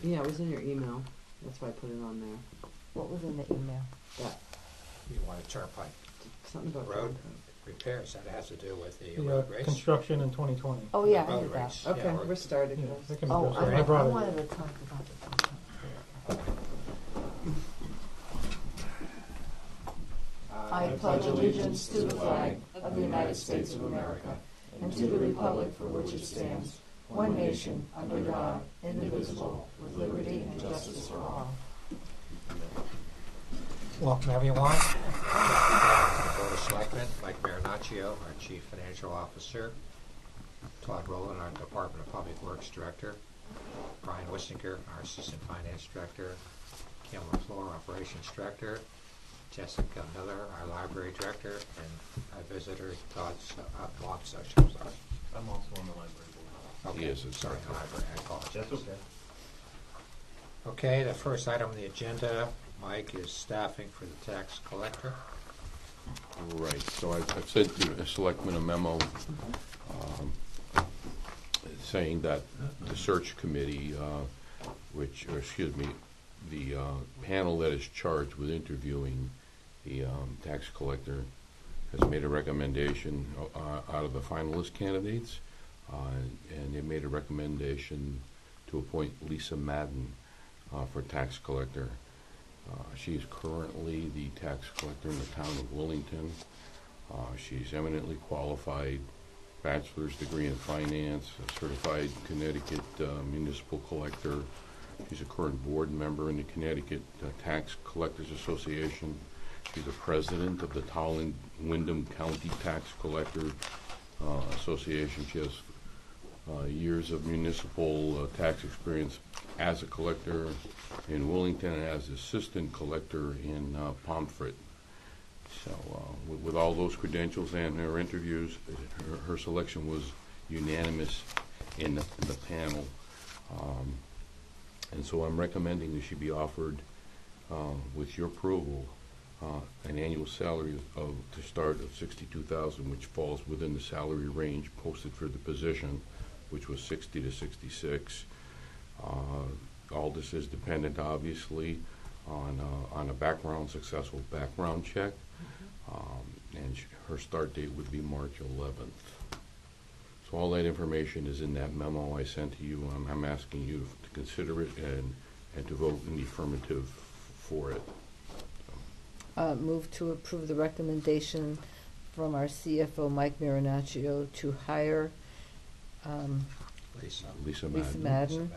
Yeah, it was in your email. That's why I put it on there. What was in the email? That You want a turnpike something about Road? turnpike. repairs, that has to do with the The road race. construction in 2020. Oh, yeah, I Road did that. race. Okay, Yeah, we're starting. Yeah, guys. that can be Oh, discussed. I brought it. wanted to talk about the I pledge allegiance to the flag of the United States of America and to the republic for which it stands, one nation, under God, indivisible, with liberty and justice for all. Welcome, everyone. The Board of Selectmen, Mike Marinaccio, our Chief Financial Officer, Todd Rowland, our Department of Public Works Director, Brian Wissinger, our Assistant Finance Director, Kim LaFleur, Operations Director, Jessica Miller, our Library Director, and our visitor, Todd Bob Social. I'm also on the library board. Okay, Yes, sorry, the library, I apologize. That's okay. Okay, the first item on the agenda, Mike, is staffing for the tax collector. Right, so I've sent the selectmen a memo saying that the search committee, the panel that is charged with interviewing the tax collector has made a recommendation out of the finalist candidates, and they made a recommendation to appoint Lisa Madden for tax collector. She is currently the tax collector in the town of Willington. She's eminently qualified, bachelor's degree in finance, a certified Connecticut municipal collector. She's a current board member in the Connecticut Tax Collectors Association. She's the president of the Tolland Wyndham County Tax Collector Association. She has years of municipal tax experience as a collector in Willington and as assistant collector in Pomfret. So with all those credentials and her interviews, her selection was unanimous in the panel. And so I'm recommending that she be offered, with your approval, an annual salary to start of $62,000, which falls within the salary range posted for the position, which was 60 to 66. All this is dependent, obviously, on a successful background check, and her start date would be March 11th. So all that information is in that memo I sent to you. I'm asking you to consider it and to vote in the affirmative for it. Move to approve the recommendation from our CFO, Mike Marinaccio, to hire Lisa Madden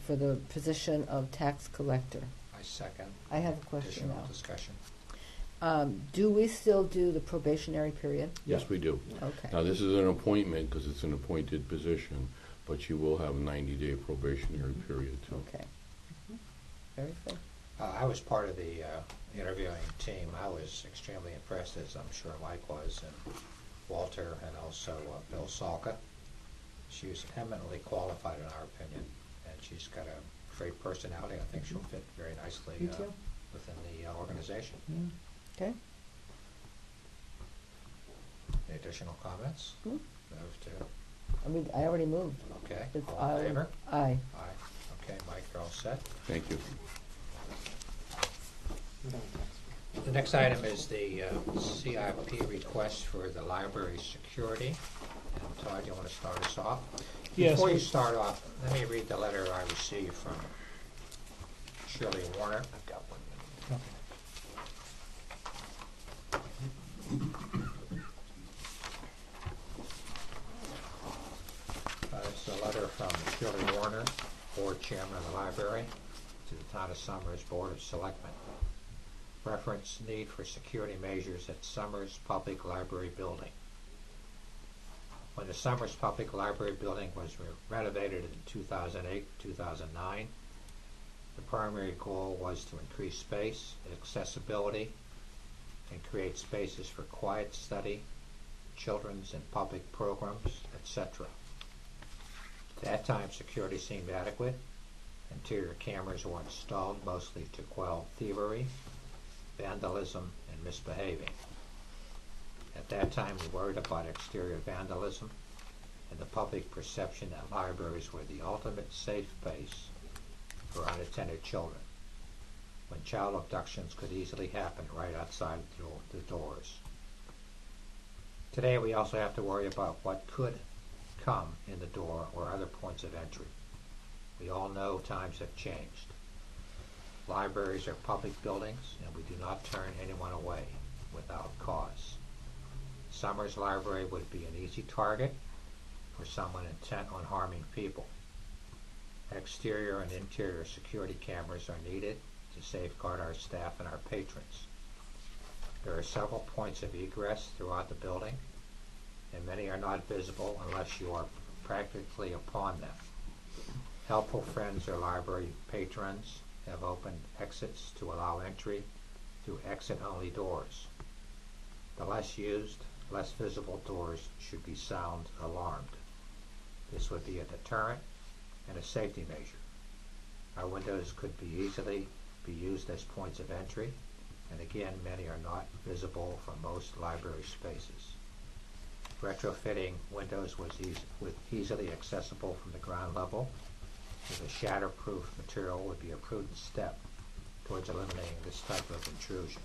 for the position of tax collector. I second. I have a question Additional now. discussion. Do we still do the probationary period? Yes, we do. Okay. Now, this is an appointment because it's an appointed position, but you will have a 90-day probationary period, too. Okay. Very good. I was part of the interviewing team. I was extremely impressed, as I'm sure Mike was, and Walter, and also Bill Salka. She was eminently qualified, in our opinion, and she's got a great personality. I think she'll fit very nicely Me too. within the organization. Okay. Any additional comments? Move to. I already moved. Okay. It's All in favor? Aye. Aye. Okay, Mike, you're all set. Thank you. The next item is the CIP request for the library security. And Todd, you want to start us off? Yes. Before you start off, let me read the letter I received from Shirley Warner. I've got one. It's a letter from Shirley Warner, Board Chairman of the Library, to the Town of Summers Board of Selectmen. Reference need for security measures at Summers Public Library Building. When the Summers Public Library Building was renovated in 2008-2009, the primary goal was to increase space, accessibility, and create spaces for quiet study, children's and public programs, etc. At that time, security seemed adequate. Interior cameras were installed mostly to quell thievery, vandalism, and misbehaving. At that time, we worried about exterior vandalism and the public perception that libraries were the ultimate safe place for unattended children, when child abductions could easily happen right outside the doors. Today we also have to worry about what could come in the door or other points of entry. We all know times have changed. Libraries are public buildings, and we do not turn anyone away without cause. Summers Library would be an easy target for someone intent on harming people. Exterior and interior security cameras are needed to safeguard our staff and our patrons. There are several points of egress throughout the building, and many are not visible unless you are practically upon them. Helpful friends or library patrons have opened exits to allow entry through exit-only doors. The less used, less visible doors should be sound alarmed. This would be a deterrent and a safety measure. Our windows could easily be used as points of entry, and again, many are not visible from most library spaces. Retrofitting windows was easily accessible from the ground level with a shatterproof material would be a prudent step towards eliminating this type of intrusion.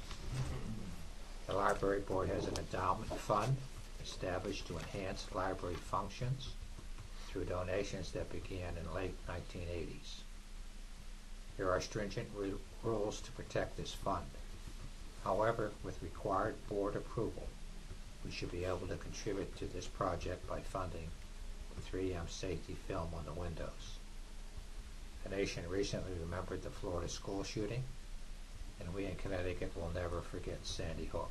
The library board has an endowment fund established to enhance library functions through donations that began in late 1980s. There are stringent rules to protect this fund. However, with required board approval, we should be able to contribute to this project by funding the 3M safety film on the windows. The nation recently remembered the Florida school shooting, and we in Connecticut will never forget Sandy Hook.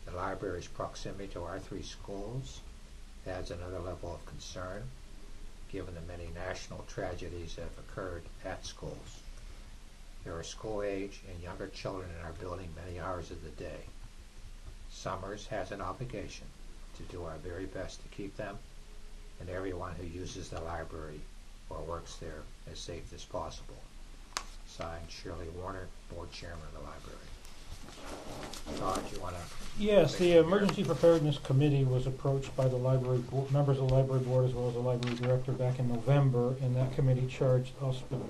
The library's proximity to our 3 schools adds another level of concern, given the many national tragedies that have occurred at schools. There are school-age and younger children in our building many hours of the day. Summers has an obligation to do our very best to keep them and everyone who uses the library or works there as safe as possible. Signed, Shirley Warner, Board Chairman of the Library. Todd, you want to? Yes, the Emergency Preparedness Committee was approached by the library board, members of the library board as well as the library director back in November, and that committee charged us with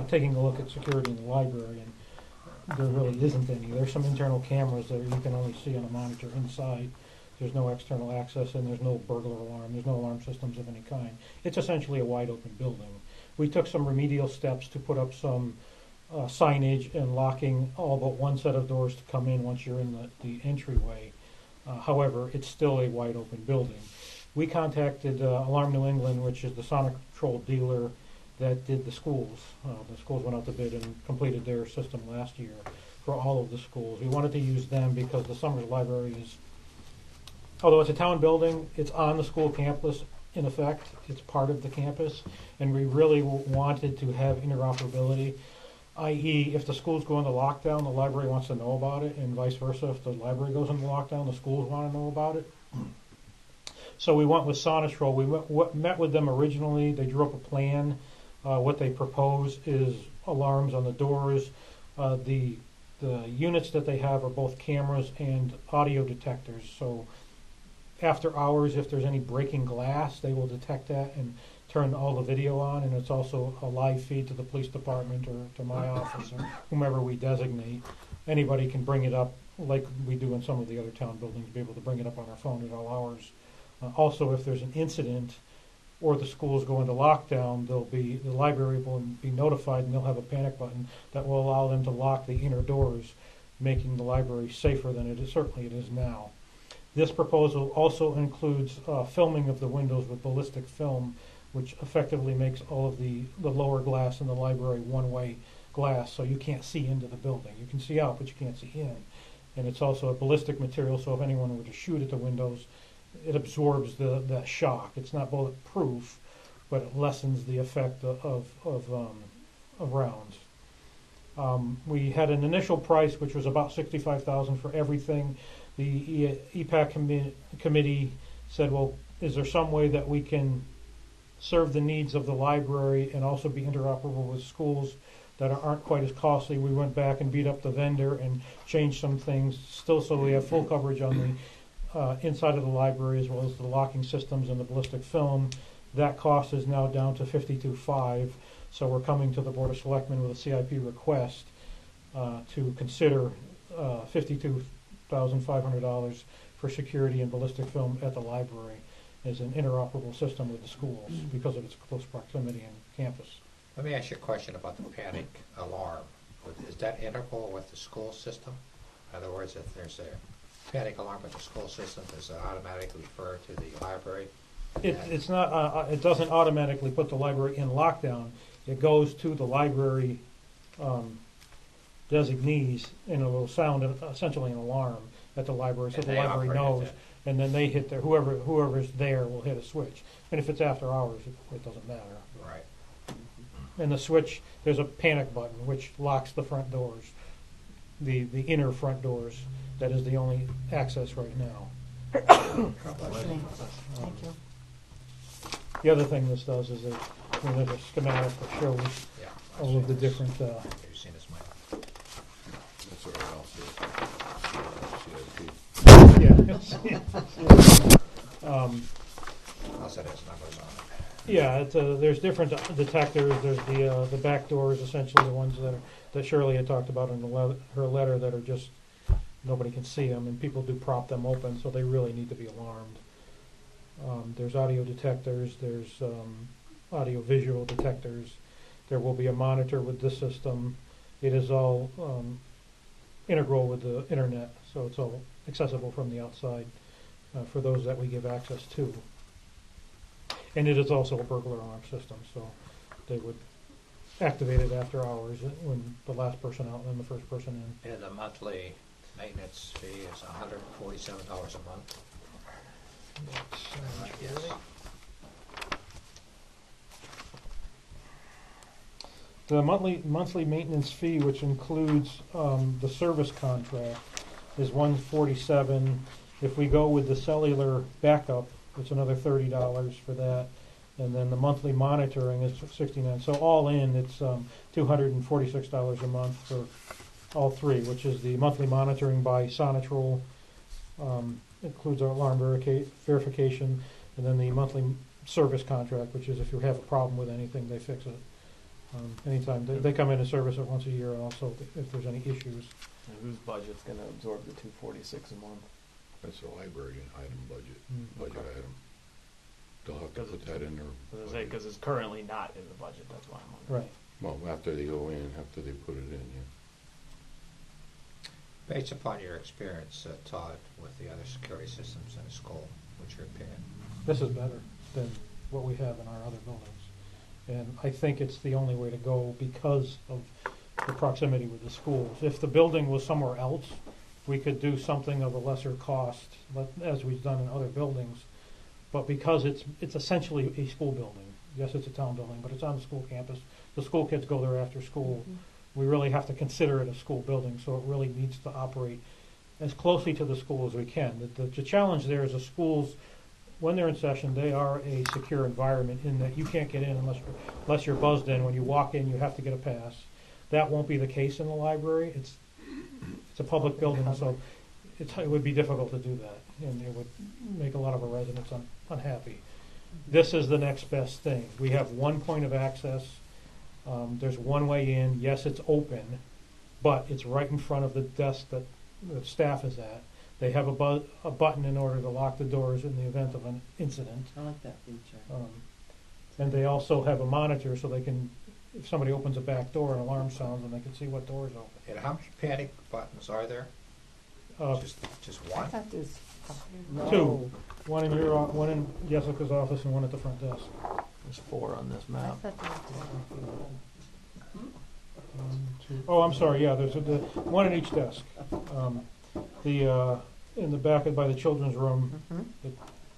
taking a look at security in the library, and there really isn't any. There's some internal cameras that you can only see on a monitor inside. There's no external access, and there's no burglar alarm. There's no alarm systems of any kind. It's essentially a wide open building. We took some remedial steps to put up some signage and locking all but one set of doors to come in once you're in the entryway. However, it's still a wide open building. We contacted Alarm New England, which is the sonic control dealer that did the schools. The schools went out to bid and completed their system last year for all of the schools. We wanted to use them because the Summers Library is, although it's a town building, it's on the school campus. In effect, it's part of the campus, and we really wanted to have interoperability, i.e. if the schools go into lockdown, the library wants to know about it, and vice versa. If the library goes into lockdown, the schools want to know about it. So we went with Sonatrol. We met with them originally. They drew up a plan. What they propose is alarms on the doors. The units that they have are both cameras and audio detectors. So after hours, if there's any breaking glass, they will detect that and turn all the video on. And it's also a live feed to the police department or to my office or whomever we designate. Anybody can bring it up like we do in some of the other town buildings, be able to bring it up on our phone at all hours. Also, if there's an incident or the schools go into lockdown, the library will be notified, and they'll have a panic button that will allow them to lock the inner doors, making the library safer than it is now. This proposal also includes filming of the windows with ballistic film, which effectively makes all of the lower glass in the library one-way glass, so you can't see into the building. You can see out, but you can't see in. And it's also a ballistic material, so if anyone were to shoot at the windows, it absorbs that shock. It's not bulletproof, but it lessens the effect of rounds. We had an initial price which was about $65,000 for everything. The EPAC committee said, well, is there some way that we can serve the needs of the library and also be interoperable with schools that aren't quite as costly? We went back and beat up the vendor and changed some things, still so we have full coverage on the inside of the library, as well as the locking systems and the ballistic film. That cost is now down to $52,500, so we're coming to the Board of Selectmen with a CIP request to consider $52,500 for security and ballistic film at the library as an interoperable system with the schools because of its close proximity and campus. Let me ask you a question about the panic alarm. Is that integral with the school system? In other words, if there's a panic alarm with the school system, does it automatically refer to the library? It's not. It doesn't automatically put the library in lockdown. It goes to the library designees, and it will sound essentially an alarm at the library, so And the they library operate knows. it. And then they hit whoever's there will hit a switch. And if it's after hours, it doesn't matter. Right. And the switch, there's a panic button which locks the front doors, the inner front doors. That is the only access right now. Thank you. The other thing this does is there's a schematic that shows Yeah. all of the different. Have you seen this, Mike? That's all right, I'll see it. Also, there's numbers on it. Yeah, there's different detectors. There's the back doors, essentially the ones that Shirley had talked about in her letter that are just nobody can see them, and people do prop them open, so they really need to be alarmed. There's audio detectors. There's audio-visual detectors. There will be a monitor with this system. It is all integral with the internet, so it's all accessible from the outside for those that we give access to. And it is also a burglar alarm system, so they would activate it after hours when the last person out and then the first person in. And the monthly maintenance fee is $147 a month. Yes. The monthly maintenance fee, which includes the service contract, is $147. If we go with the cellular backup, it's another $30 for that, and then the monthly monitoring is $69. So all in, it's $246 a month for all three, which is the monthly monitoring by Sonatrol, includes our alarm verification, and then the monthly service contract, which is if you have a problem with anything, they fix it. Anytime they come in and service it once a year, and also if there's any issues. And whose budget's going to absorb the $246 a month? That's a library item budget Okay. item. They'll have to put that in their. Because it's currently not in the budget. That's why I'm wondering. Right. Well, after they go in, after they put it in, yeah. Based upon your experience, Todd, with the other security systems in the school, what's your opinion? This is better than what we have in our other buildings. And I think it's the only way to go because of the proximity with the schools. If the building was somewhere else, we could do something of a lesser cost, as we've done in other buildings. But because it's essentially a school building, yes, it's a town building, but it's on the school campus. The school kids go there after school. Mm-hmm. We really have to consider it a school building, so it really needs to operate as closely to the school as we can. The challenge there is the schools, when they're in session, they are a secure environment in that you can't get in unless you're buzzed in. When you walk in, you have to get a pass. That won't be the case in the library. It's a public building, so it would be difficult to do that, and it would make a lot of our residents unhappy. This is the next best thing. We have one point of access. There's one way in. Yes, it's open, but it's right in front of the desk that the staff is at. They have a button in order to lock the doors in the event of an incident. I like that feature. And they also have a monitor so they can, if somebody opens a back door, an alarm sounds, and they can see what door is open. And how many panic buttons are there? Just one? I thought there's Two. One in Jessica's office and one at the front desk. There's 4 on this I map. thought there was Oh, I'm sorry. Yeah, there's one in each desk. In the back by the children's room, the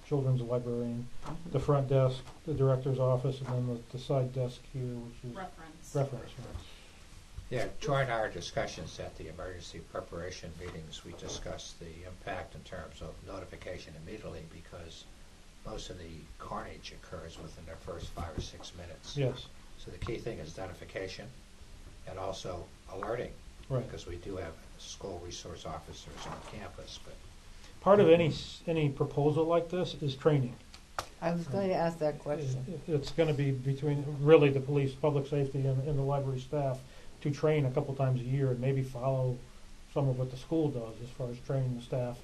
children's librarian, the front desk, the director's office, and then the side desk here, which is reference. Right. Yeah, during our discussions at the emergency preparation meetings, we discussed the impact in terms of notification immediately because most of the carnage occurs within their first 5 or 6 minutes. Yes. So the key thing is identification and also alerting, Right. because we do have school resource officers on campus. But Part of any proposal like this is training. I was going to ask that question. It's going to be between really the police, public safety, and the library staff to train a couple times a year and maybe follow some of what the school does as far as training the staff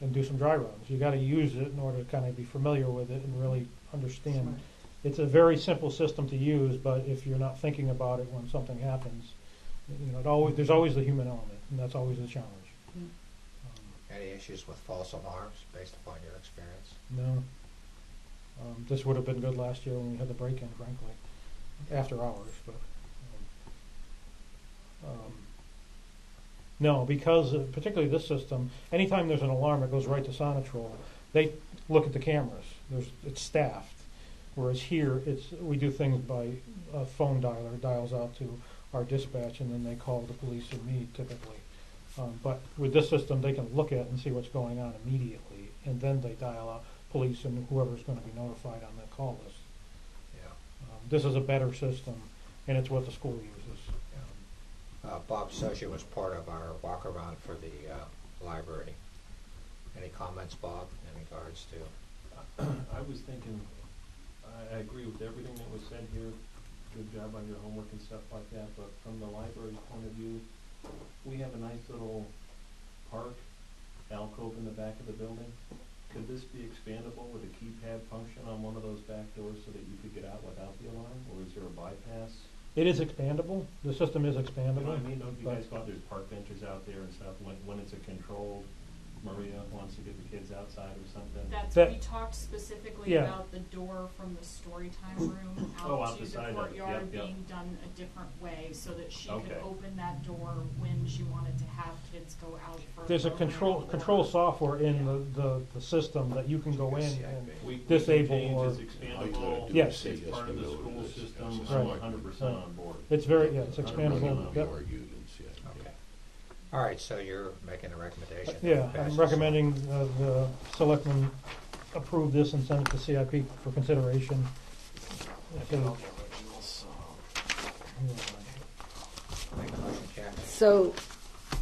and do some dry runs. You got to use it in order to kind of be familiar with it and really understand. Right. It's a very simple system to use, but if you're not thinking about it when something happens, there's always the human element, and that's always the challenge. Any issues with false alarms based upon your experience? No. This would have been good last year when we had the break-in, frankly, after hours. But no, because particularly this system, anytime there's an alarm, it goes right to Sonatrol. They look at the cameras. It's staffed. Whereas here, we do things by a phone dialer, dials out to our dispatch, and then they call the police or me typically. But with this system, they can look at and see what's going on immediately, and then they dial out police and whoever's going to be notified on the call list. Yeah. This is a better system, and it's what the school uses. Bob Socia was part of our walk around for the library. Any comments, Bob, in regards to? I was thinking, I agree with everything that was said here. Good job on your homework and stuff like that. But from the library's point of view, we have a nice little park alcove in the back of the building. Could this be expandable with a keypad function on one of those back doors so that you could get out without the alarm? Or is there a bypass? It is expandable. The system is You expandable. know what I mean? Don't you but- guys go out, there's park benches out there and stuff, when it's a controlled, Maria wants to get the kids outside or something? That- We talked specifically Yeah. about the door from the story time room Oh, out out to the the side of it. courtyard Yep, yep. being done a different way so that she Okay. could open that door when she wanted to have kids go out for There's a program control or- software in the system that you can go in and We disable change or is expandable. Yes. It's part of the school system. Right. I'm 100% on board. it's it's Not expandable. Yep. argued and said, Okay. All right, so you're making a recommendation. Yeah, Pass I'm this recommending the selectmen approve this and send it to CIP for consideration. So- on. Make a motion, Kathy. So,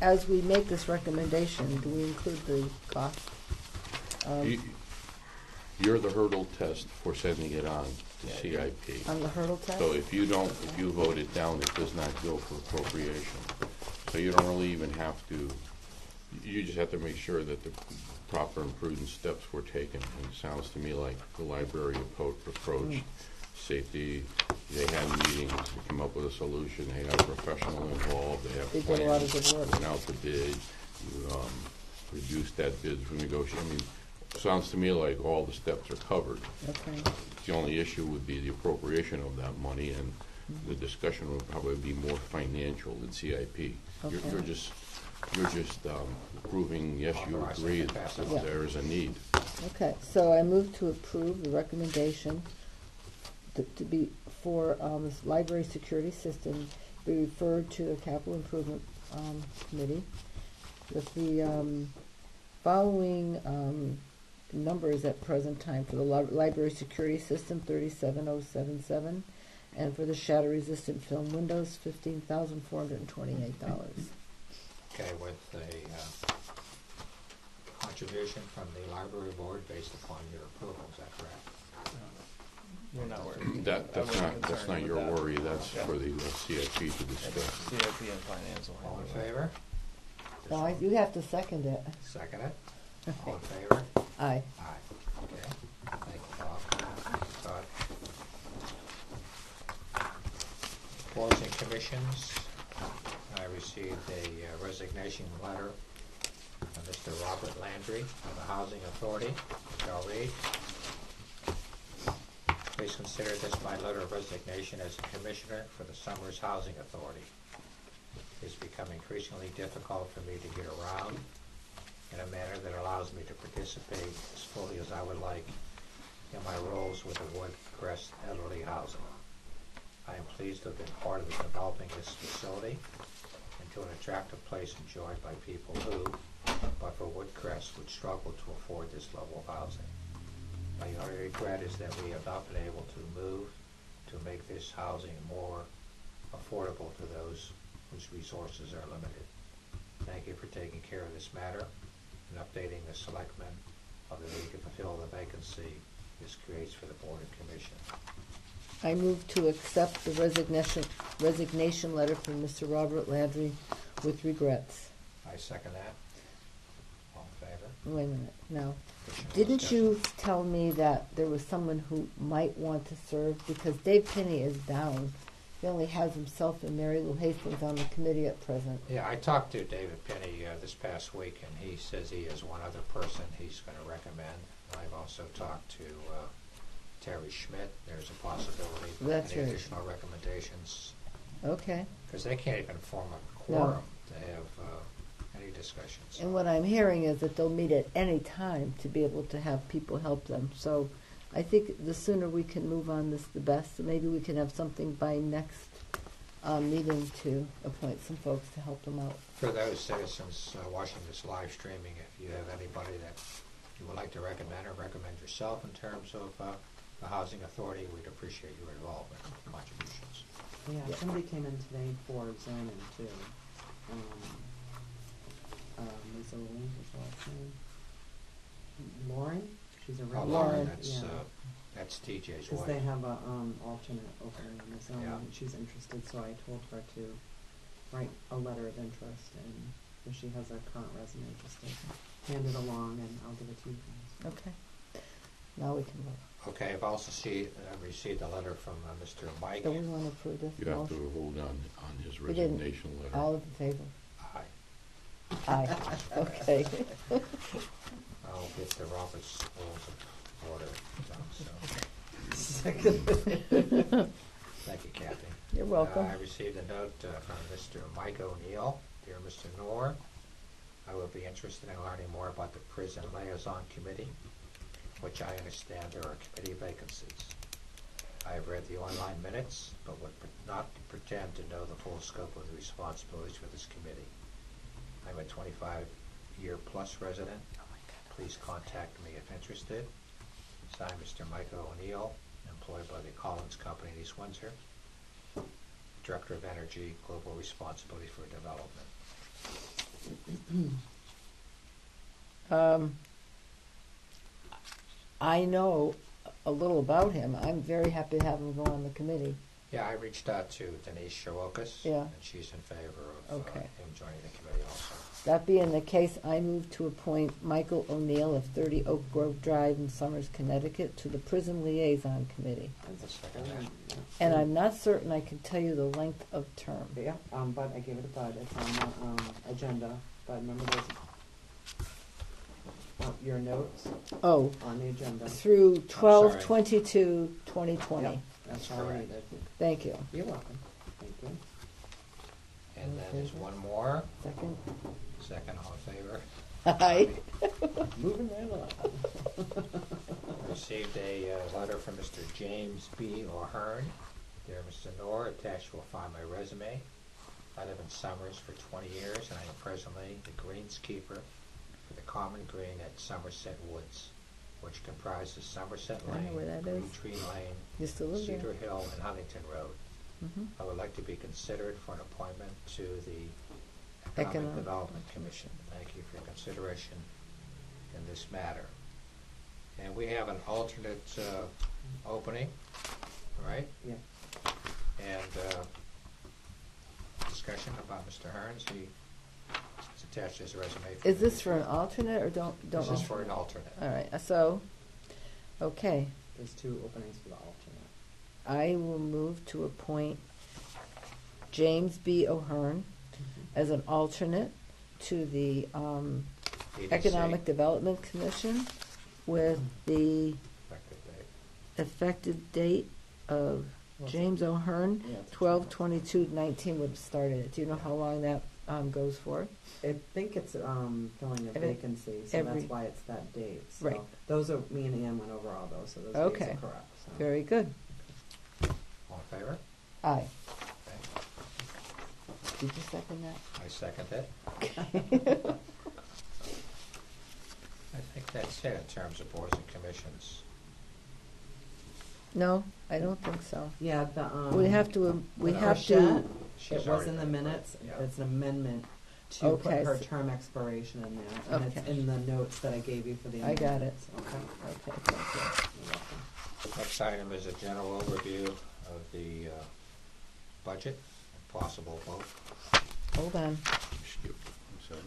as we make this recommendation, do we include the cost? You're the hurdle test for sending it on to CIP. On the hurdle test? So if you vote it down, it does not go for appropriation. So you don't really even have to, you just have to make sure that the proper and prudent steps were taken. And it sounds to me like the library approached safety. They had meetings to come up with a solution. They had a professional involved. They have They did a lot of plans. good work. Went out to bid. You reduced that bid for negotiation. I mean, sounds to me like all the steps are covered. Okay. The only issue would be the appropriation of that money, and the discussion would probably be more financial than CIP. You're Okay. just proving, yes, you Authorizing agree it to pass that it. there is a need. Okay, so I move to approve the recommendation to be for this library security system be referred to the capital improvement committee with the following numbers at present time for the library security system 37077 and for the shatter resistant film windows $15,428. Okay, with a contribution from the library board based upon your approval, is that correct? You're not worried. That's not your worry, that's for the CIP to discuss. CIP and finance will All in handle it. favor? Now, you have to second it. Second it? All in favor? Aye. Aye. Okay. Thank you, Bob. Todd? Boards and commissions. I received a resignation letter from Mr. Robert Landry of the Housing Authority. Shall read. Please consider this my letter of resignation as a commissioner for the Summers Housing Authority. It's become increasingly difficult for me to get around in a manner that allows me to participate as fully as I would like in my roles with the Woodcrest Elderly Housing. I am pleased to have been part of developing this facility into an attractive place enjoyed by people who, but for Woodcrest, would struggle to afford this level of housing. My only regret is that we have not been able to move to make this housing more affordable to those whose resources are limited. Thank you for taking care of this matter and updating the selectmen of the need to fulfill the vacancy this creates for the Board and Commission. I move to accept the resignation letter from Mr. Robert Landry with regrets. I second that. All in favor? Wait a minute, no. Additional Didn't discussion? you tell me that there was someone who might want to serve? Because Dave Pinney is down. He only has himself and Mary Lou Hastings on the committee at present. Yeah, I talked to David Penny this past week, and he says he has one other person he's going to recommend. I've also talked to Terry Schmidt. There's a possibility. That's Any right. additional recommendations? Okay. Because they can't even form a quorum to have any discussions. And what I'm hearing is that they'll meet at any time to be able to have people help them. So I think the sooner we can move on this, the best. So maybe we can have something by next meeting to appoint some folks to help them out. For those citizens watching this live streaming, if you have anybody that you would like to recommend or recommend yourself in terms of the Housing Authority, we'd appreciate your involvement and contributions. Yeah, somebody came in today for zoning too. Lisa Williams was the last name. Lauren? She's a Oh, regular. Lauren, Yeah. that's TJ's Because wife. they have a alternate opening in the zone, Yeah. and she's interested, so I told her to write a letter of interest, and if she has a current resume, just to hand it along, and I'll give it to you guys. Okay. Now we can vote. Okay, I've also received a letter from Mr. Mike. Do we want to approve this You have to motion? vote on his We didn't. resignation letter. All in favor? Aye. Aye. Okay. I'll get the Robert's Rules of Order done, so. Thank you, Kathy. You're welcome. I received a note from Mr. Mike O'Neill. Dear Mr. Noor, I would be interested in learning more about the Prison Liaison Committee, which I understand there are committee vacancies. I have read the online minutes, but would not pretend to know the full scope of the responsibilities for this committee. I'm a 25-year-plus resident. Please contact me if interested. Signed, Mr. Michael O'Neill, employed by the Collins Company in East Windsor, Director of Energy, Global Responsibility for Development. I know a little about him. I'm very happy to have him go on the committee. Yeah, I reached out to Denise Shawokas, Yeah. and she's in favor of Okay. him joining the committee also. That being the case, I move to appoint Michael O'Neill of 30 Oak Grove Drive in Somers, Connecticut, to the Prison Liaison Committee. I'll second that. And I'm not certain I can tell you the length of term. Yeah, Bud, I gave it to Bud. It's on the agenda. Bud, remember those? Your notes Oh, on the agenda. through sorry. 12/22/2020. Yep, that's all I Correct. needed. Thank you. You're welcome. Thank you. And then there's one more. Second. Second, all in favor. Aye. Moving right along. Received a letter from Mr. James B. O'Hearn. Dear Mr. Noor, attached you will find my resume. I live in Somers for 20 years, and I am presently the greenskeeper for the Common Green at Somerset Woods, which comprises Somerset I know Lane, where that Green is. Tree Lane, Used to live there. Cedar Hill, and Huntington Road. Mhm. I would like to be considered for an appointment to the Economic Economic Development Commission. Thank you for your consideration in this matter. And we have an alternate opening, right? Yeah. And discussion about Mr. Hearns. He has attached his resume. Is this for an alternate or don't? This is for an alternate. All right. So, okay. There's 2 openings for the alternate. I will move to appoint James B. O'Hearn as an alternate to the EDC, Economic Development Commission with the effective date. effective date of James O'Hearn, Yeah, it's 12/22/19 would have started it. Do you know how long that goes for? I think it's filling a Every- vacancy, so every- that's why it's that date. So Right. those are, me and Ann went over all those, so those Okay. dates are correct. So. Very good. All in favor? Aye. Okay. Did you second that? I second it. I think that's it in terms of boards and commissions. No, I don't think so. Yeah, the We have to, we the have Frechette, to, She's it was already in the been- minutes. yeah. It's an amendment to put Okay, her so- term expiration in there, and it's Okay. in the notes that I gave you for the I got amendments. Okay. Okay, thank You're welcome. Next item is a general overview of the budget, possible vote. you. Hold on, Skip 7.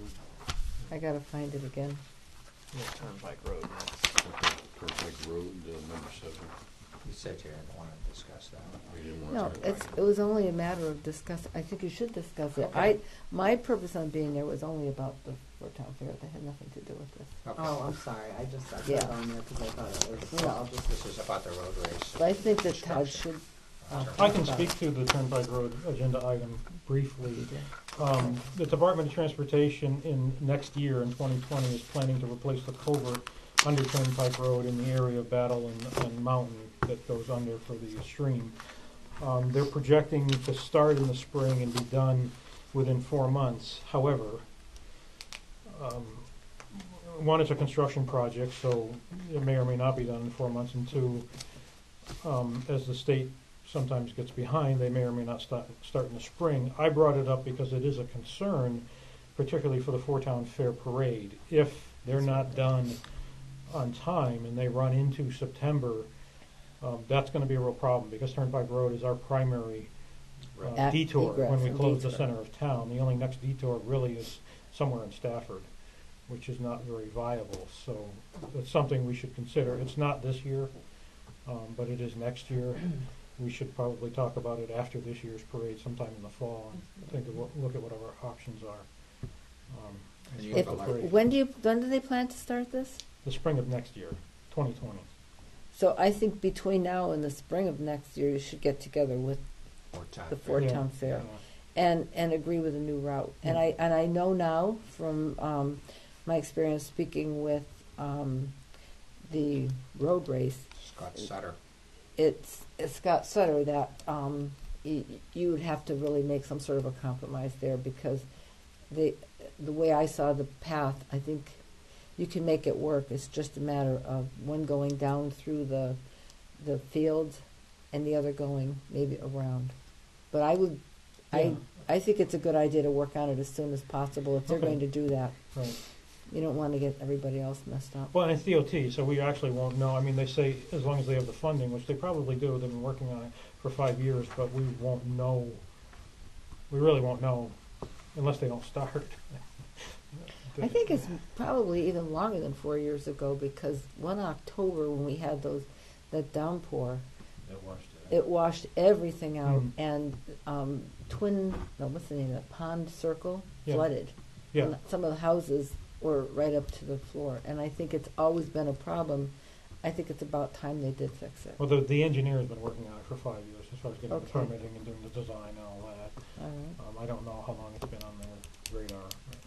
I gotta find it again. Yeah, Turnpike Road next. Okay, Turnpike Road, number 7. You said you didn't want to discuss that. We didn't want No, to. it was only a matter of discuss, I think you should discuss it. Okay. My purpose on being there was only about the Fort Town Fair, that had nothing to do with this. Okay. Oh, I'm sorry, I put Yeah. it on there because I thought it was, No. I'll just, This is about the road race. But I think that Todd Structure. should, I can speak to the Turnpike Road agenda item briefly. The Department of Transportation in next year, in 2020, is planning to replace the culvert under Turnpike Road in the area of Battle and Mountain that goes under for the stream. They're projecting to start in the spring and be done within 4 months. However, one, it's a construction project, so it may or may not be done in 4 months, and two, as the state sometimes gets behind, they may or may not start in the spring. I brought it up because it is a concern, particularly for the Fort Town Fair Parade. If they're not done on time and they run into September, that's going to be a real problem, because Turnpike Road is our primary detour Egress when we and close the detour. center of town. The only next detour really is somewhere in Stafford, which is not very viable. So it's something we should consider. It's not this year, but it is next year. We should probably talk about it after this year's parade, sometime in the fall, and look at what our options are. And you if, have a parade. when do they plan to start this? The spring of next year, 2020. So I think between now and the spring of next year, you should get together with Or time. the Fort Yeah. Town Fair Yeah. and agree with a new route. And Yeah. I know now from my experience speaking with the road race, Scott Sutter. it's Scott Sutter that you would have to really make some sort of a compromise there, because the way I saw the path, I think you can make it work. It's just a matter of one going down through the fields and the other going maybe around. But Yeah. I think it's a good idea to work on it as soon as possible if they're Okay. going to do that. Right. You don't want to get everybody else messed up. Well, and it's DOT, so we actually won't know. I mean, they say as long as they have the funding, which they probably do. They've been working on it for 5 years, but we won't know. We really won't know unless they don't start. I think it's probably even longer than 4 years ago, because one October when we had that downpour, it washed everything out, and what's the name of that, Pond Circle Yeah. flooded. Yeah. And some of the houses were right up to the floor, and I think it's always been a problem. I think it's about time they did fix it. Well, the engineer has been working on it for 5 years, as far as getting the Okay. permitting and doing the design and all that. All right. I don't know how long it's been on their radar.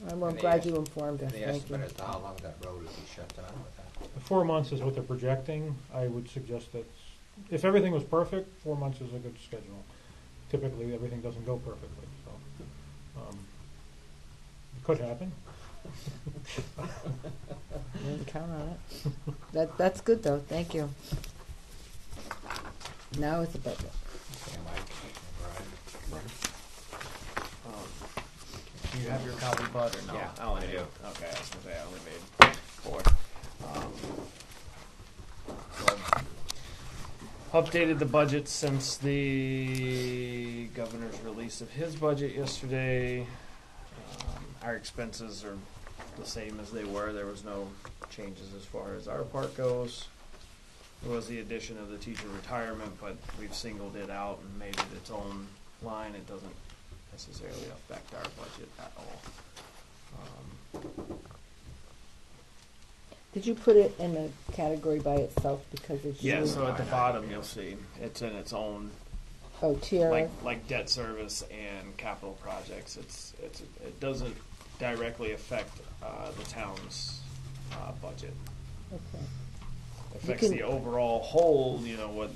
I'm And the glad est- you informed us. The Thank you. estimate as to how long that road will be shut down with that. The 4 months is what they're projecting. I would suggest that if everything was perfect, 4 months is a good schedule. Typically, everything doesn't go perfectly, so it could happen. Didn't count on it. That's good though. Thank you. Now it's a budget. Okay, Mike and Brian. Do you have your copy, Bud, or no? Yeah, I only I do. do. Okay, I was gonna say I only made 4. So updated the budget since the governor's release of his budget yesterday. Our expenses are the same as they were. There was no changes as far as our part goes. There was the addition of the teacher retirement, but we've singled it out and made it its own line. It doesn't necessarily affect our budget at all. Did you put it in a category by itself because it's Yeah, you? so at the bottom you'll see it's in its own, Oh, TRF. like debt service and capital projects. It doesn't directly affect the town's budget. Okay. It affects can- the overall whole. You know what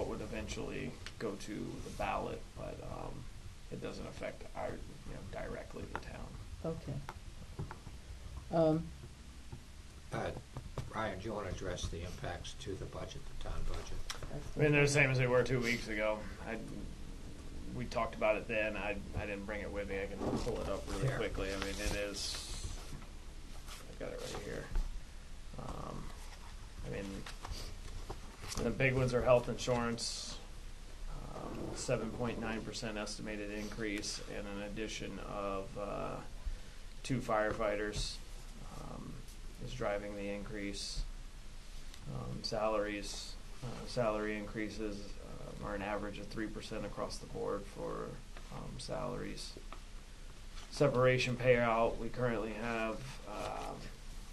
would eventually go to the ballot, but it doesn't affect our directly the town. Okay. Brian, do you want to address the impacts to the budget, the town budget? I mean, they're the same as they were 2 weeks ago. we talked about it then. I didn't bring it with me. I can pull it up really Here. quickly. I mean, it is. I got it right here. I mean, the big ones are health insurance, 7.9% estimated increase, and an addition of 2 firefighters is driving the increase. Salary increases are an average of 3% across the board for salaries. Separation payout, we currently have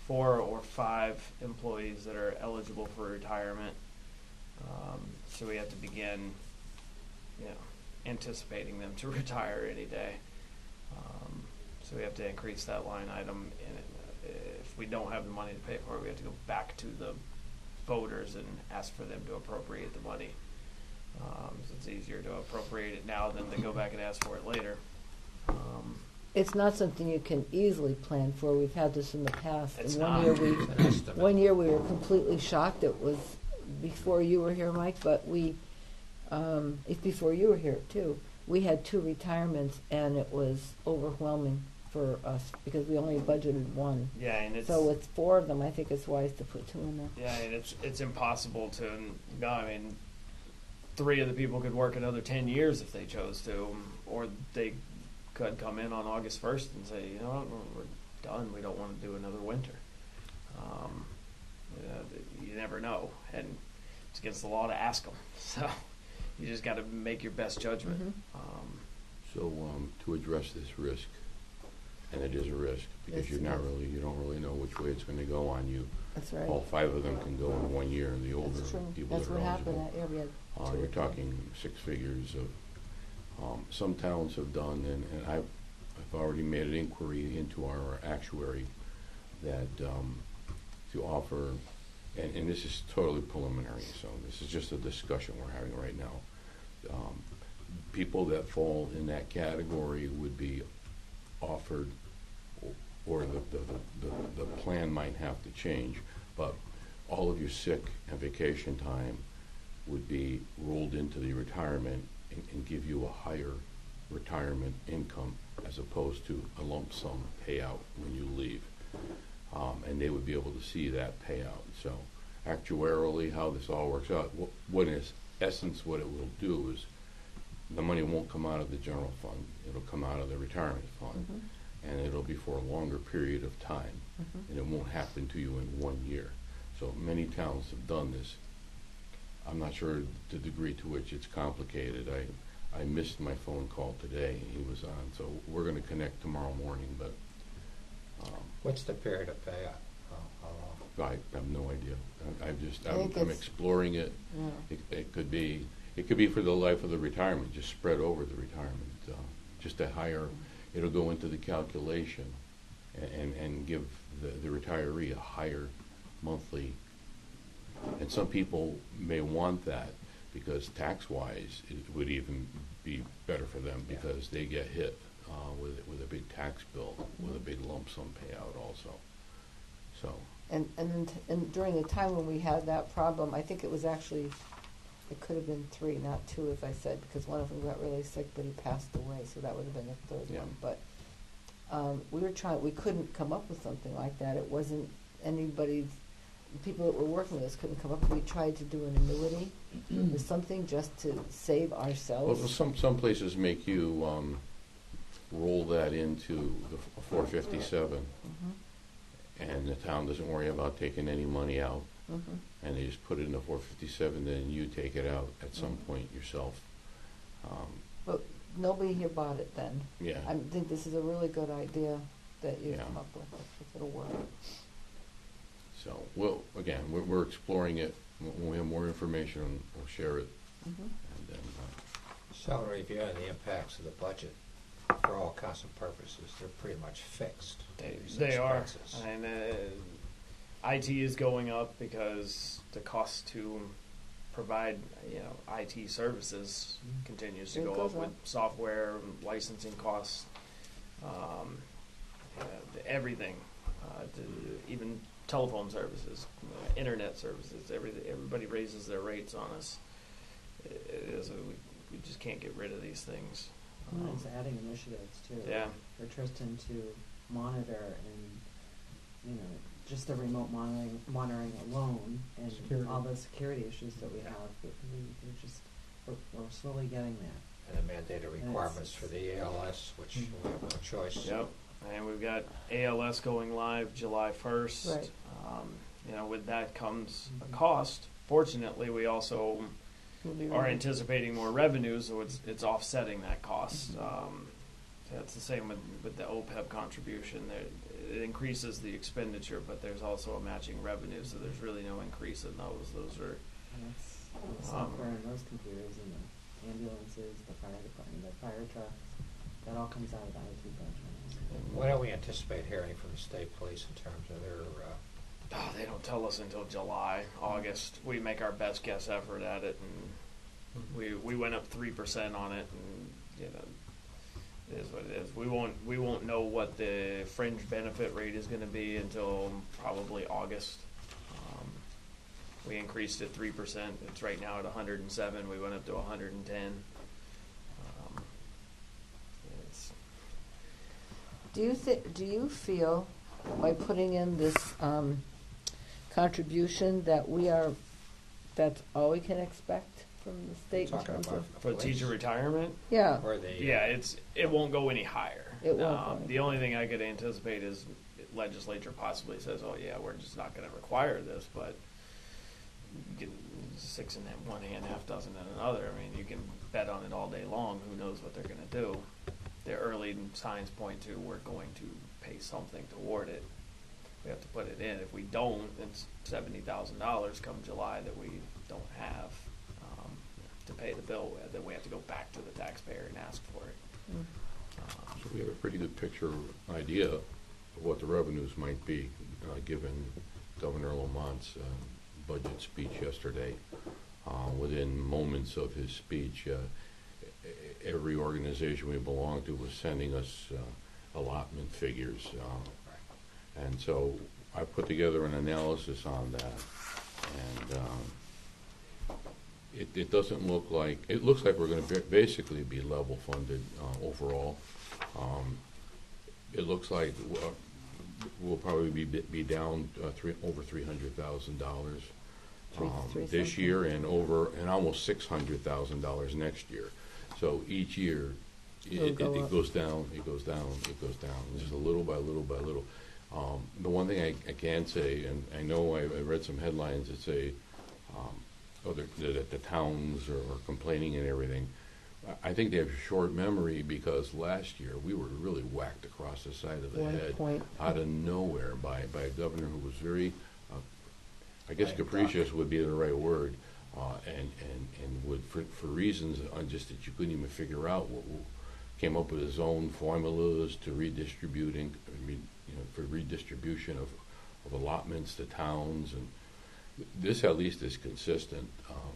4 or 5 employees that are eligible for retirement. So we have to begin, anticipating them to retire any day. So we have to increase that line item. And if we don't have the money to pay for it, we have to go back to the voters and ask for them to appropriate the money. So it's easier to appropriate it now than to go back and ask for it later. It's not something you can easily plan for. We've had this in the past. It's And not. It's an estimate. one year we were completely shocked. It was before you were here, Mike, but it's before you were here too. We had 2 retirements, and it was overwhelming for us because we only budgeted 1. Yeah, and it's So with 4 of them, I think it's wise to put 2 in there. yeah, and it's impossible to. I mean, 3 of the people could work another 10 years if they chose to, or they could come in on August 1st and say, you know what, we're done. We don't want to do another winter. You never know, and it's against the law to ask them. So you just got to make your best judgment. So to address this risk, and it is a risk because Yes, you don't really know which way it's going to go on you. That's right. All 5 of them can go in 1 year. The older That's true. people That's that are what happened eligible. that year. We had 2. You're talking 6 figures of. Some towns have done, and I've already made an inquiry into our actuary that to offer, and this is totally preliminary, so this is just a discussion we're having right now. People that fall in that category would be offered, or the plan might have to change, but all of your sick and vacation time would be rolled into the retirement and give you a higher retirement income as opposed to a lump sum payout when you leave. And they would be able to see that payout. So actuarially, how this all works out, what in essence what it will do is the money won't come out of the general fund. It'll come out of the retirement fund. And it'll be for a longer period of time. And it won't happen to you in 1 year. So many towns have done this. I'm not sure the degree to which it's complicated. I missed my phone call today. He was on, so we're going to connect tomorrow morning. But What's the period of payout? How long? I have no idea. think I'm it's- exploring it. Yeah. It could be for the life of the retirement, just spread over the retirement. Just a higher. It'll go into the calculation and give the retiree a higher monthly. And some people may want that because tax-wise, it would even be better for them because they get hit with a big tax bill, with a big lump sum payout also. So, And during the time when we had that problem, I think it was actually, it could have been 3, not 2, as I said, because one of them got really sick, but he passed away, so that would have been the 3rd Yeah. one. But we couldn't come up with something like that. It wasn't anybody's. People that were working with us couldn't come up. We tried to do an annuity or something just to save well, ourselves. some places make you roll that into the 457, and the town doesn't worry about taking any money out, and they just put it in the 457. Then you take it out at some point yourself. But nobody here bought it then. Yeah. I think this is a really good idea that you've Yeah. come up with. If it'll work. So, we're exploring it. When we have more information, we'll share it. And then, Salary review and the impacts of the budget, for all intents and purposes, they're pretty much fixed. These They are. expenses. And IT is going up because the cost to provide, IT services continues to It go goes up with up. software, licensing costs, everything, even telephone services, internet services. Everybody raises their rates on us. we just can't get rid of these things. And it's adding initiatives too. Yeah. For Tristan to monitor and, you know, just the remote monitoring alone and Security. all the security issues that we have, we're slowly getting there. And the mandated requirements for the ALS, which we have no choice. Yep. And we've got ALS going live July 1st. Right. You know, with that comes a cost. Fortunately, we also We'll be are ready. anticipating more revenue, so it's offsetting that cost. That's the same with the OPEB contribution. It increases the expenditure, but there's also a matching revenue, so there's really no increase in those. Those are And that's the software and those computers and the ambulances, the fire department, the fire trucks, that all comes out of the IT budget. What do we anticipate hearing from the state police in terms of their, they don't tell us until July, August. We make our best guess effort at it, and we went up 3% on it, and you know, it is what it is. We won't know what the fringe benefit rate is going to be until probably August. We increased it 3%. It's right now at 107. We went up to 110. It's, Do you feel by putting in this contribution that that's all we can expect from the state in talking terms about of? for teacher retirement, Yeah. or the? yeah, it won't go any higher. It won't go The only thing I could anticipate is legislature possibly says, "Oh yeah, we're just not going to require this," but get six in one hand, half dozen in another. I mean, you can bet on it all day long. Who knows what they're going to do? The early signs point to we're going to pay something toward it. We have to put it in. If we don't, it's $70,000 come July that we don't have to pay the bill with. Then we have to go back to the taxpayer and ask for it. So we have a pretty good picture, idea of what the revenues might be, given Governor Lamont's budget speech yesterday. Within moments of his speech, every organization we belong to was sending us allotment figures. And so I put together an analysis on that, and it doesn't look like, it looks like we're going to basically be level funded overall. It looks like we'll probably be down over $300,000 this year, and almost $600,000 next year. So each year it goes down, it goes down, it goes down, just a little by little by little. The one thing I can say, and I know I read some headlines that say that the towns are complaining and everything. I think they have short memory, because last year we were really whacked across the side of the head out of nowhere by a governor who was very, I guess capricious would be the right word, and would, for reasons just that you couldn't even figure out, came up with his own formulas to redistributing, for redistribution of allotments to towns, and this at least is consistent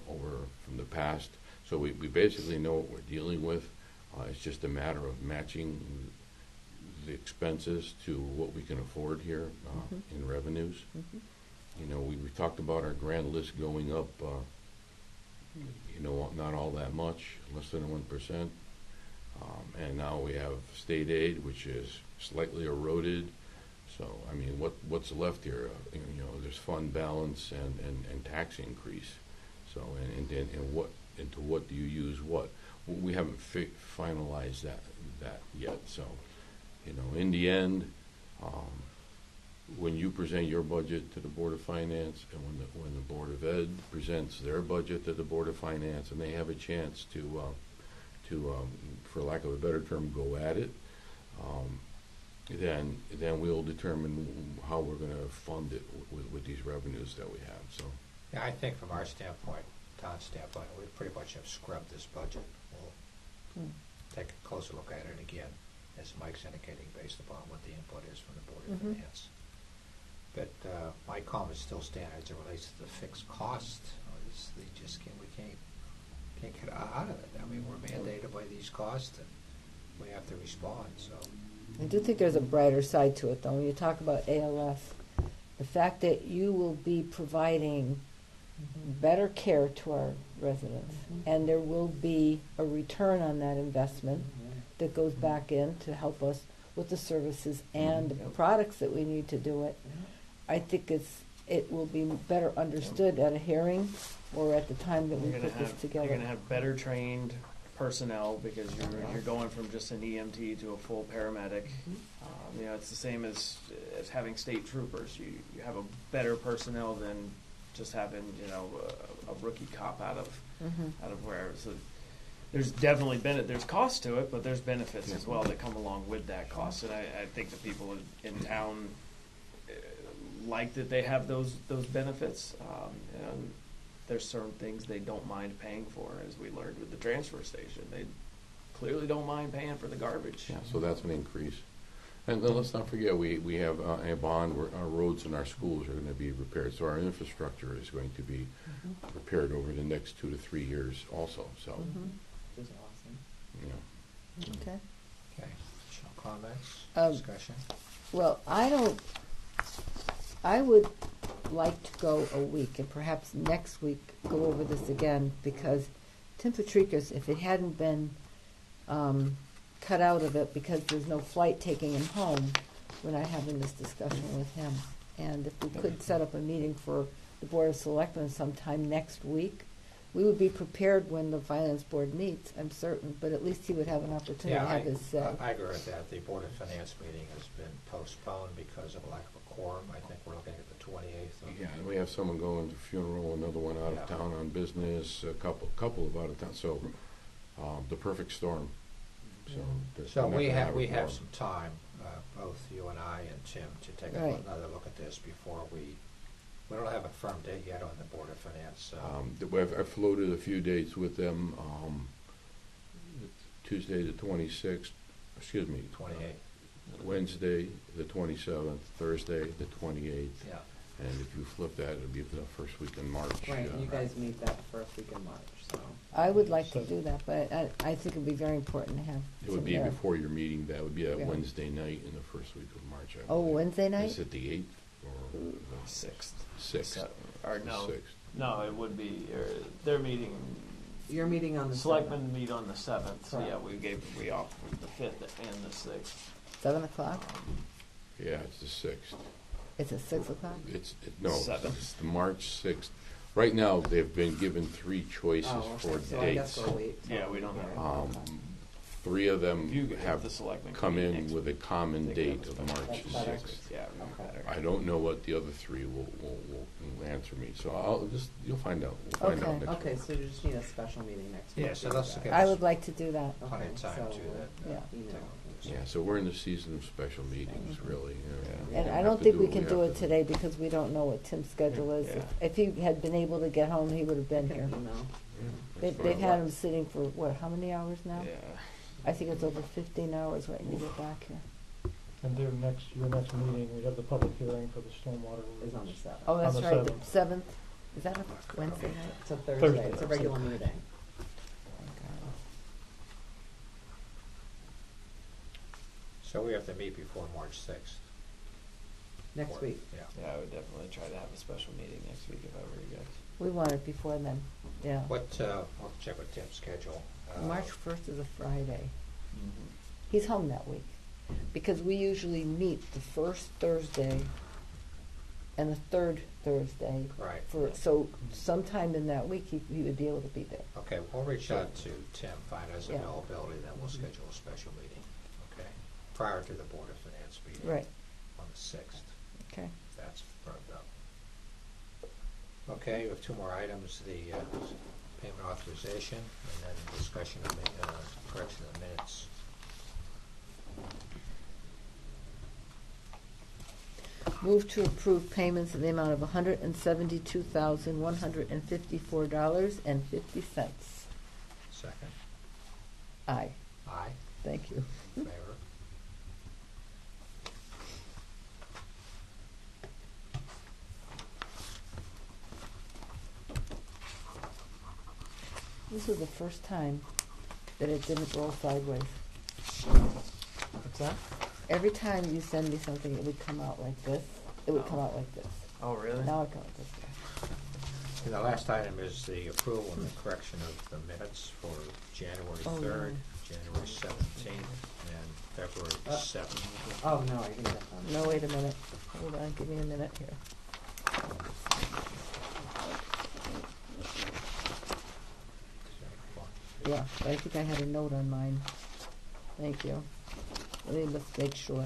over from the past. So we basically know what we're dealing with. It's just a matter of matching the expenses to what we can afford here in revenues. We talked about our grand list going up, not all that much, less than 1%. And now we have state aid, which is slightly eroded. So, I mean, what's left here? There's fund balance and tax increase. So, and to what do you use what? We haven't finalized that yet. So, in the end, when you present your budget to the Board of Finance, and when the Board of Ed presents their budget to the Board of Finance, and they have a chance to for lack of a better term, go at it, then we'll determine how we're going to fund it with these revenues that we have. So, Yeah, I think from our standpoint, Todd's standpoint, we pretty much have scrubbed this budget. We'll take a closer look at it again, as Mike's indicating, based upon what the input is from the Board of Finance. But my comments still stand as it relates to the fixed cost. We can't get out of it. I mean, we're mandated by these costs, and we have to respond. So I do think there's a brighter side to it, though. When you talk about ALS, the fact that you will be providing better care to our residents. Mhm. And there will be a return on that investment that goes back in to help us with the services and the Yep. products that we need to do it. I think it will be better understood at a hearing or at the time that we You're gonna put this have, together. you're gonna have better trained personnel because you're going from just an EMT to a full paramedic. You know, it's the same as having state troopers. You have a better personnel than just having, you know, a rookie cop out of where. So there's definitely there's cost to it, but there's benefits as well that come along with that cost. And I think the people in town like that they have those benefits. And there's certain things they don't mind paying for, as we learned with the transfer station. They clearly don't mind paying for the garbage. Yeah, so that's an increase. And then let's not forget, we have a bond where our roads and our schools are going to be repaired. So our infrastructure is going to be repaired over the next 2 to 3 years also. So, Which is awesome. you know. Okay. Okay, additional comments, Um, discussion? Well, I would like to go a week, and perhaps next week go over this again, because Tim Patrikas, if it hadn't been cut out of it because there's no flight taking him home, we're not having this discussion with him. And if we could set up a meeting for the Board of Selectmen sometime next week, we would be prepared when the Finance Board meets, I'm certain, but at least he would have an opportunity to have his say. I agree with that. The Board of Finance meeting has been postponed because of lack of a quorum. I think we're looking at the 28th. Yeah, and we have someone going to funeral, another one out of town on business, a couple of out of town. So the perfect storm. So, So we have quorum. some time, both you and I and Tim, to take Right. another look at this before we don't have a firm date yet on the Board of Finance. I've floated a few dates with them. Tuesday the 26th, excuse me, 28th. Wednesday the 27th, Thursday the 28th. Yeah. And if you flip that, it'll be the first week in March. Right, and you guys meet that first week in March, so. I would like to do that, but I think it would be very important to have It would Tim be there. before your meeting. That would be that Yeah. Wednesday night in the first week of March. I Oh, believe. Wednesday night? Is it the 8th or the 6th. 6th? Or no, 6th. no, it would be, their meeting, You're meeting on the selectmen meet on the 7th, so yeah, Correct. we offered the 5th and the 6th. 7:00? Yeah, it's the 6th. It's at 6:00? No, 7th. it's the March 6th. Right now, they've been given 3 choices Oh, okay, for so I guess dates. we'll wait. till Yeah, we don't hear. have- Okay. 3 of them You have have the selectmen come meet in next with a week. common They could have date a of special- March That's better. 6th. Yeah, we Okay. better. I don't know what the other 3 will answer me, so you'll find out. We'll find out Okay. next Okay, week. so you just need a special meeting next week. Yeah, so let's get I would like to do that. plenty of time Okay, to so that. Yeah. email. Yeah, so we're in the season of special meetings, really. You know. We And don't I have don't to think do we what can have do to it today because we don't know what Tim's schedule is. Yeah. If he had been able to get home, he would have been Okay, here. email. Yeah, They've that's fine. had him sitting for, what, how many hours now? Yeah. I think it's over 15 hours waiting to get back here. And your next meeting, we have the public hearing for the stormwater. Is on the release. 7th. Oh, that's On the right, the 7th. 7th. Is that a Wednesday night? It's a Thursday, Thursday. it's a regular meeting. So we have to meet before March 6th. Next week. Yeah. Yeah, I would definitely try to have a special meeting next week if I were you guys. We want it before then, yeah. I'll check with Tim's schedule. March 1st is a Friday. He's home that week. Because we usually meet the first Thursday and the third Thursday. Right. So sometime in that week, he would be able to be there. Okay, we'll reach out to Tim, find his Yeah. availability, then we'll schedule a special meeting, okay? Prior to the Board of Finance meeting. Right, On the 6th, okay. if that's firmed up. Okay, we have 2 more items, the payment authorization and then discussion of correction of minutes. Move to approve payments in the amount of $172,154.50. Second, Aye, aye, thank you. favor? This was the first time that it didn't roll sideways. What's that? Every time you send me something, it would come out like this. It would come out like this. Oh, really? Now it comes like this. And the last item is the approval and the correction of the minutes for January Oh, 3rd, yeah. January 17th, and February 7th. Oh, no, I didn't get that. No, wait a minute. Hold on, give me a minute here. Yeah, but I think I had a note on mine. Thank you. Let me just make sure.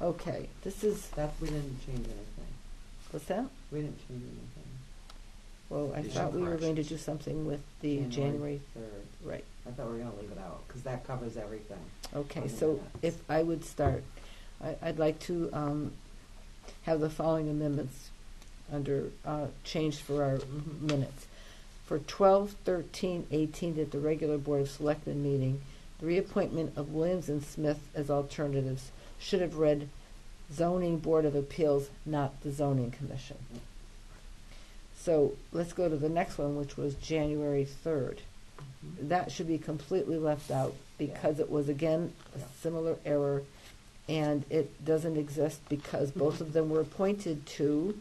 Okay, this is, That, we didn't change anything. what's that? We didn't change anything. Well, I These thought are we were going to corrections. do something with the January, 3rd. right. I thought we were gonna leave it out, because that covers everything. Okay, on the so minutes. if I would start, I'd like to have the following amendments under, changed for our minutes. For 12/13/18 at the regular Board of Selectmen meeting, the reappointment of Williams and Smith as alternatives should have read Zoning Board of Appeals, not the Zoning Commission. So let's go to the next one, which was January 3rd. That should be completely left out because it was, again, a Yeah. similar error, and it doesn't exist because both of them were appointed to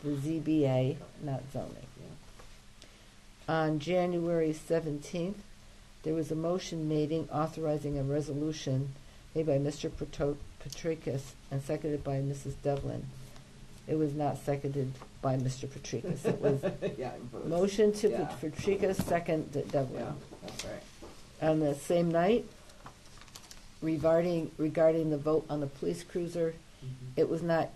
the ZBA, not zoning. Yeah. On January 17th, there was a motion made authorizing a resolution made by Mr. Patricus and seconded by Mrs. Devlin. It was not seconded by Mr. Patricus. It was Yeah, votes. motion to Yeah. Patricus, second to Devlin. Yeah, that's right. On the same night, regarding the vote on the police cruiser, it was not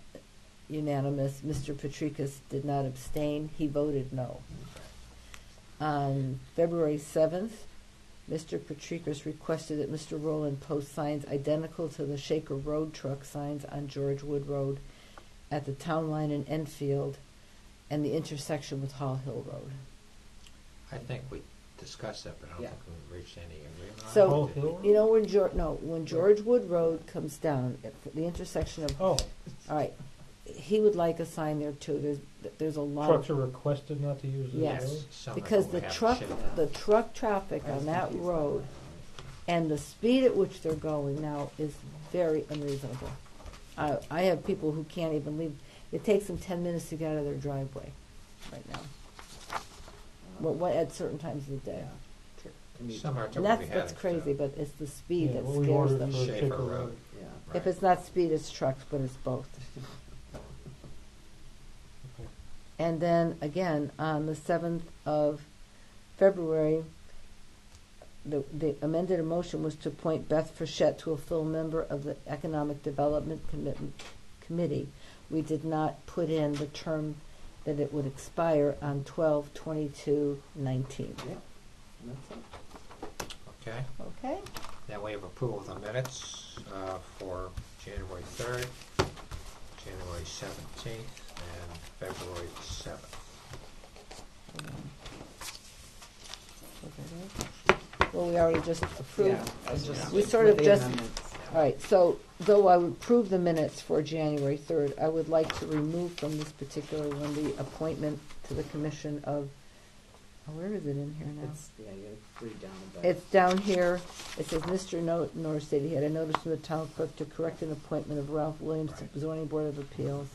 unanimous. Mr. Patricus did not abstain. He voted no. On February 7th, Mr. Patricus requested that Mr. Rowland post signs identical to the Shaker Road truck signs on George Wood Road at the town line in Enfield and the intersection with Hall Hill Road. I think we discussed that, but I don't Yeah. think we reached any agreement on it. So, Hall Did we? Hill? you know when George Wood Road comes down at the intersection of, Oh, all right, he would like a sign there too. There's a lot trucks of, are requested not to use the Yes. road? Some of because them the we have truck, shit. the truck traffic on that road and the speed at which they're going now is very unreasonable. I have people who can't even leave. It takes them 10 minutes to get out of their driveway right now. What at certain times of the day. Similar to And what we that's had crazy, at, but it's the speed Yeah, that what we scares ordered them. for Shafer Shaker Road. Road. Yeah. right. If it's not speed, it's trucks, but it's both. Okay. And then again, on the 7th of February, the amended motion was to appoint Beth Frechette to a full member of the Economic Development Committee. We did not put in the term that it would expire on 12/22/19. Yeah, and that's it. Okay, Okay? then we have approval of the minutes for January 3rd, January 17th, and February 7th. Well, we already just approved. Yeah, I was just- We sort with of the just, amendments. all right, so though I would approve the minutes for January 3rd, I would like to remove from this particular one the appointment to the commission of, oh, where is it in here now? It's, yeah, you gotta read down a bit. It's down here. It says, Mr. Norris stated he had a notice from the town clerk to correct an appointment of Ralph Williams to the zoning board of appeals.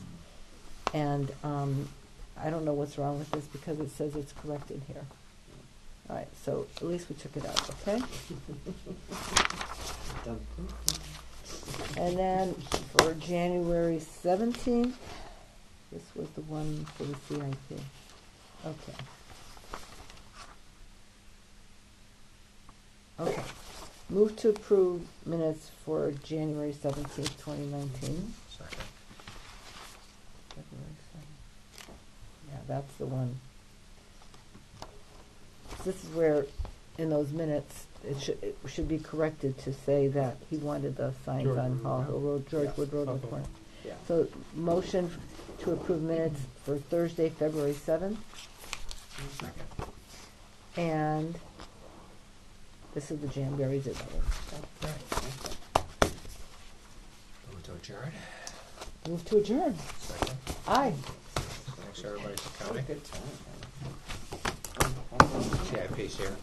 And I don't know what's wrong with this because it says it's corrected here. All right, so at least we took it out, okay? Done. And then for January 17th, this was the one for the CIP. Okay. Okay. Move to approve minutes for January 17th, 2019. Second. February 7th. Yeah, that's the one. This is where, in those minutes, it should be corrected to say that he wanted the signs George on Wood, Hall yeah. Hill Road, George Yeah. Wood Road in the Okay. corner. Yeah. So, motion to approve minutes for Thursday, February 7th, Second. and this is the January 8th. Move to adjourn. Move to adjourn. Second. Aye. Thanks everybody for What a coming. good time. CIP's here.